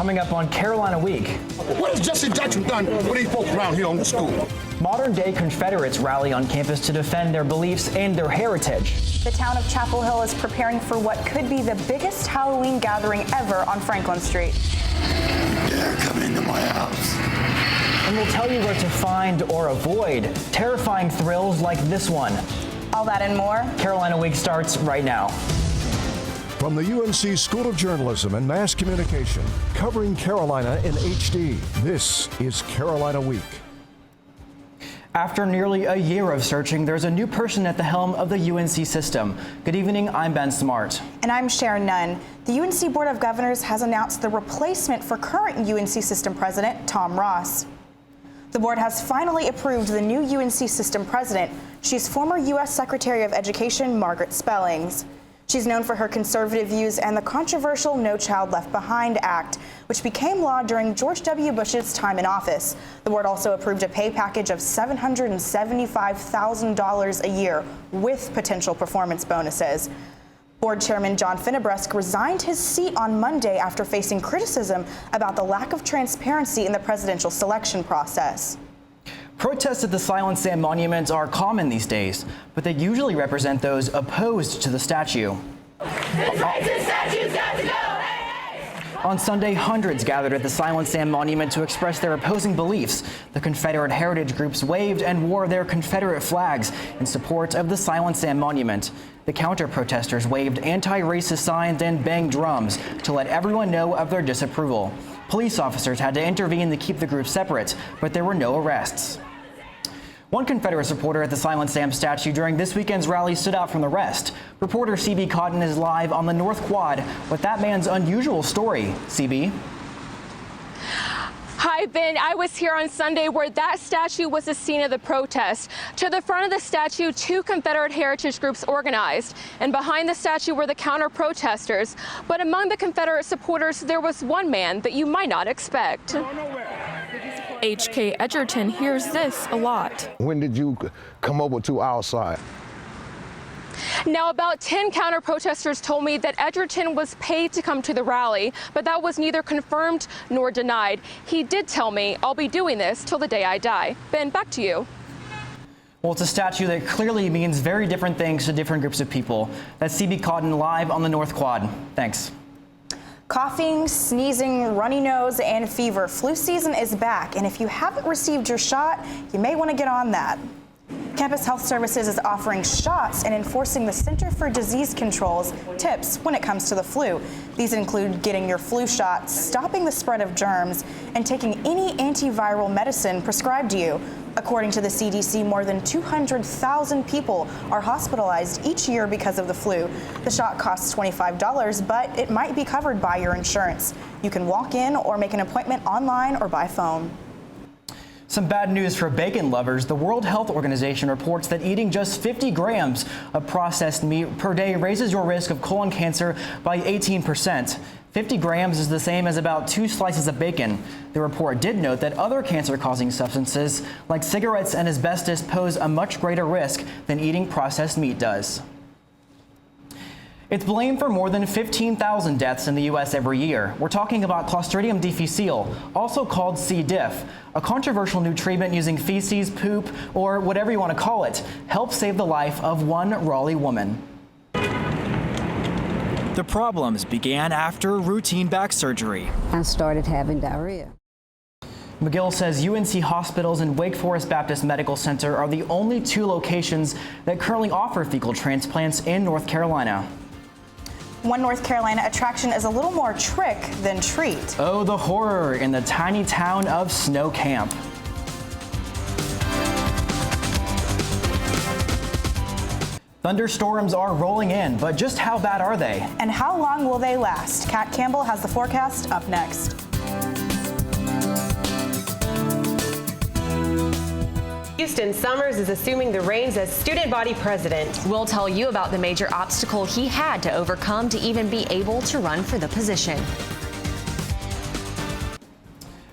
coming up on Carolina Week. What has Jesse Jackson done with these folks around here on the school? Modern-day Confederates rally on campus to defend their beliefs and their heritage. The town of Chapel Hill is preparing for what could be the biggest Halloween gathering ever on Franklin Street. Dare come into my house. And we'll tell you where to find or avoid terrifying thrills like this one. All that and more. Carolina Week starts right now. From the UNC School of Journalism and Mass Communication, covering Carolina in HD, this is Carolina Week. After nearly a year of searching, there's a new person at the helm of the UNC system. Good evening, I'm Ben Smart. And I'm Sharon Nunn. The UNC Board of Governors has announced the replacement for current UNC system president, Tom Ross. The board has finally approved the new UNC system president. She's former U.S. Secretary of Education, Margaret Spellings. She's known for her conservative views and the controversial No Child Left Behind Act, which became law during George W. Bush's time in office. The board also approved a pay package of $775,000 a year with potential performance bonuses. Board Chairman John Finnebresk resigned his seat on Monday after facing criticism about the lack of transparency in the presidential selection process. Protests at the Silent Sam Monument are common these days, but they usually represent those opposed to the statue. This racist statue's got to go! Hey, hey! On Sunday, hundreds gathered at the Silent Sam Monument to express their opposing beliefs. The Confederate heritage groups waved and wore their Confederate flags in support of the Silent Sam Monument. The counter-protesters waved anti-racist signs and banged drums to let everyone know of their disapproval. Police officers had to intervene to keep the groups separate, but there were no arrests. One Confederate supporter at the Silent Sam statue during this weekend's rally stood out from the rest. Reporter CB Cotton is live on the North Quad with that man's unusual story. CB? Hi, Ben. I was here on Sunday where that statue was the scene of the protest. To the front of the statue, two Confederate heritage groups organized, and behind the statue were the counter-protesters. But among the Confederate supporters, there was one man that you might not expect. H.K. Edgerton hears this a lot. When did you come over to our side? Now, about 10 counter-protesters told me that Edgerton was paid to come to the rally, but that was neither confirmed nor denied. He did tell me, I'll be doing this till the day I die. Ben, back to you. Well, it's a statue that clearly means very different things to different groups of people. That's CB Cotton live on the North Quad. Thanks. Coughing, sneezing, runny nose, and fever. Flu season is back, and if you haven't received your shot, you may want to get on that. Campus Health Services is offering shots and enforcing the Center for Disease Control's tips when it comes to the flu. These include getting your flu shot, stopping the spread of germs, and taking any antiviral medicine prescribed to you. According to the CDC, more than 200,000 people are hospitalized each year because of the flu. The shot costs $25, but it might be covered by your insurance. You can walk in or make an appointment online or by phone. Some bad news for bacon lovers. The World Health Organization reports that eating just 50 grams of processed meat per day raises your risk of colon cancer by 18%. 50 grams is the same as about 2 slices of bacon. The report did note that other cancer-causing substances like cigarettes and asbestos pose a much greater risk than eating processed meat does. It's blamed for more than 15,000 deaths in the U.S. every year. We're talking about Clostridium difficile, also called C. diff. A controversial new treatment using feces, poop, or whatever you want to call it, helps save the life of one Raleigh woman. The problems began after routine back surgery. I started having diarrhea. McGill says UNC hospitals and Wake Forest Baptist Medical Center are the only 2 locations that currently offer fecal transplants in North Carolina. One North Carolina attraction is a little more trick than treat. Oh, the horror in the tiny town of Snow Camp. Thunderstorms are rolling in, but just how bad are they? And how long will they last? Kat Campbell has the forecast up next. Houston Summers is assuming the reins as student body president. We'll tell you about the major obstacle he had to overcome to even be able to run for the position.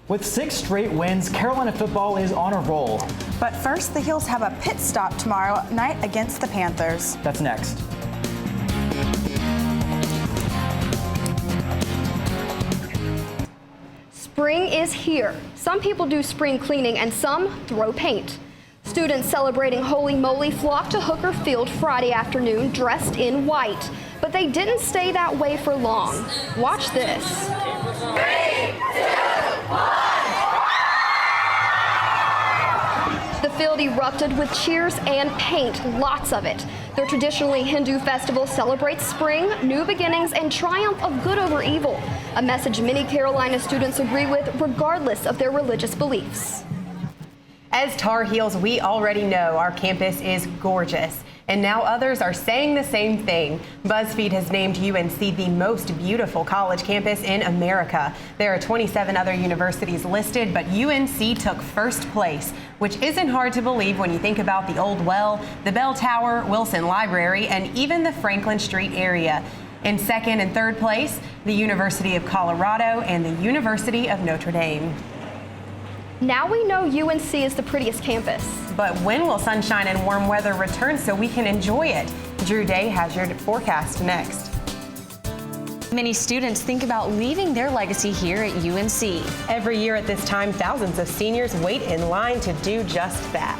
With 6 straight wins, Carolina football is on a roll. But first, the Heels have a pit stop tomorrow night against the Panthers. That's next. Spring is here. Some people do spring cleaning and some throw paint. Students celebrating Holy Moly flocked to Hooker Field Friday afternoon dressed in white. But they didn't stay that way for long. Watch this. 3, 2, 1. The field erupted with cheers and paint, lots of it. Their traditionally Hindu festival celebrates spring, new beginnings, and triumph of good over evil. A message many Carolina students agree with regardless of their religious beliefs. As Tar Heels, we already know our campus is gorgeous. And now others are saying the same thing. BuzzFeed has named UNC the most beautiful college campus in America. There are 27 other universities listed, but UNC took first place, which isn't hard to believe when you think about the Old Well, the Bell Tower, Wilson Library, and even the Franklin Street area. In second and third place, the University of Colorado and the University of Notre Dame. Now we know UNC is the prettiest campus. But when will sunshine and warm weather return so we can enjoy it? Drew Day has your forecast next. Many students think about leaving their legacy here at UNC. Every year at this time, thousands of seniors wait in line to do just that.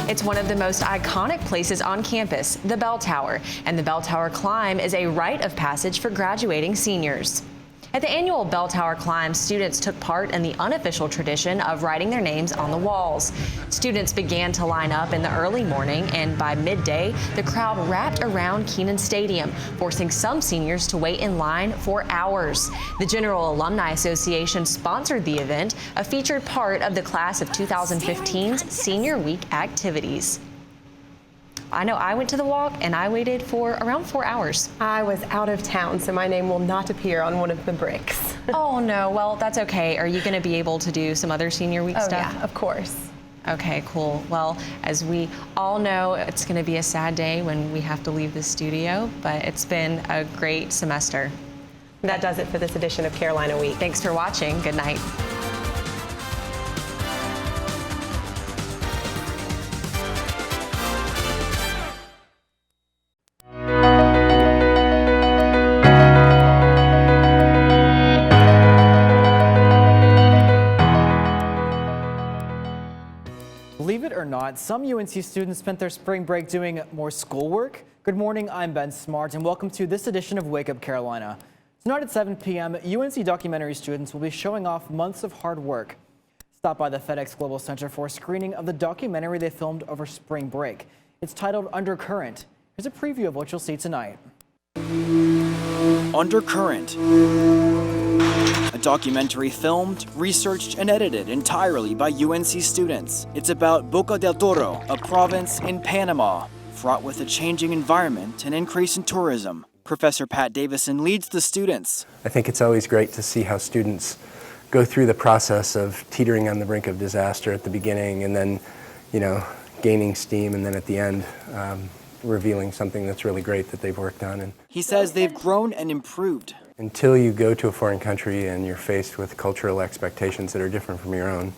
It's one of the most iconic places on campus, the Bell Tower, and the Bell Tower climb is a rite of passage for graduating seniors. At the annual Bell Tower climb, students took part in the unofficial tradition of writing their names on the walls. Students began to line up in the early morning, and by midday, the crowd wrapped around Kenan Stadium, forcing some seniors to wait in line for hours. The General Alumni Association sponsored the event, a featured part of the class of 2015's Senior Week activities. I know I went to the walk and I waited for around 4 hours. I was out of town, so my name will not appear on one of the bricks. Oh no, well that's okay. Are you going to be able to do some other Senior Week stuff? Yeah, of course. Okay, cool. Well, as we all know, it's going to be a sad day when we have to leave the studio, but it's been a great semester. That does it for this edition of Carolina Week. Thanks for watching. Good night. Believe it or not, some UNC students spent their spring break doing more schoolwork. Good morning, I'm Ben Smart, and welcome to this edition of Wake Up Carolina. Tonight at 7 p.m., UNC documentary students will be showing off months of hard work. Stop by the FedEx Global Center for a screening of the documentary they filmed over spring break. It's titled Undercurrent. Here's a preview of what you'll see tonight. Undercurrent. A documentary filmed, researched, and edited entirely by UNC students. It's about Boca del Toro, a province in Panama, fraught with a changing environment and increase in tourism. Professor Pat Davison leads the students. I think it's always great to see how students go through the process of teetering on the brink of disaster at the beginning and then, gaining steam, and then at the end, revealing something that's really great that they've worked on. And he says they've grown and improved. Until you go to a foreign country and you're faced with cultural expectations that are different from your own,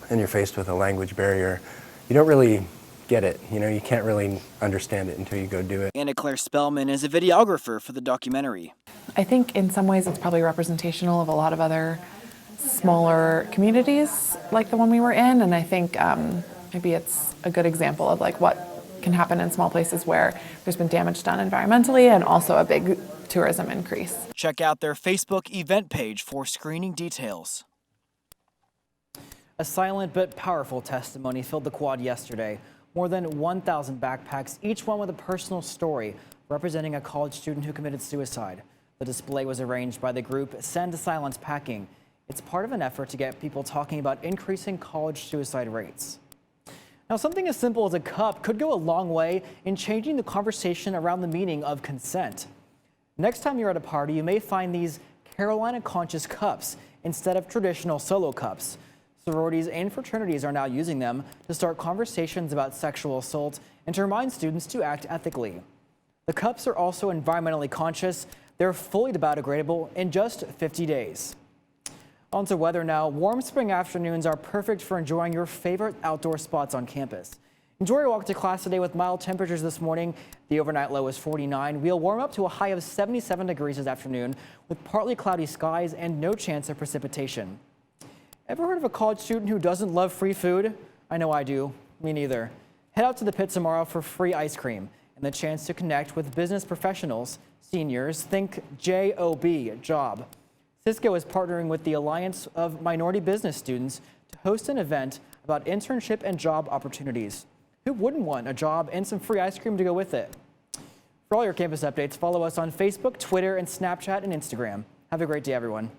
and you're faced with a language barrier, you don't really get it. You can't really understand it until you go do it. Anna Claire Spellman is a videographer for the documentary. I think in some ways it's probably representational of a lot of other smaller communities like the one we were in, and I think maybe it's a good example of what can happen in small places where there's been damage done environmentally and also a big tourism increase. Check out their Facebook event page for screening details. A silent but powerful testimony filled the quad yesterday. More than 1,000 backpacks, each one with a personal story representing a college student who committed suicide. The display was arranged by the group Send Silence Packing. It's part of an effort to get people talking about increasing college suicide rates. Now, something as simple as a cup could go a long way in changing the conversation around the meaning of consent. Next time you're at a party, you may find these Carolina Conscious cups instead of traditional solo cups. Sororities and fraternities are now using them to start conversations about sexual assault and to remind students to act ethically. The cups are also environmentally conscious. They're fully biodegradable in just 50 days. On to weather now. Warm spring afternoons are perfect for enjoying your favorite outdoor spots on campus. Enjoy your walk to class today with mild temperatures this morning. The overnight low is 49. We'll warm up to a high of 77 degrees this afternoon with partly cloudy skies and no chance of precipitation. Ever heard of a college student who doesn't love free food? I know I do. Me neither. Head out to the pit tomorrow for free ice cream and the chance to connect with business professionals. Seniors, think JOB, job. Cisco is partnering with the Alliance of Minority Business Students to host an event about internship and job opportunities. Who wouldn't want a job and some free ice cream to go with it? For all your campus updates, follow us on Facebook, Twitter, and Snapchat and Instagram. Have a great day, everyone.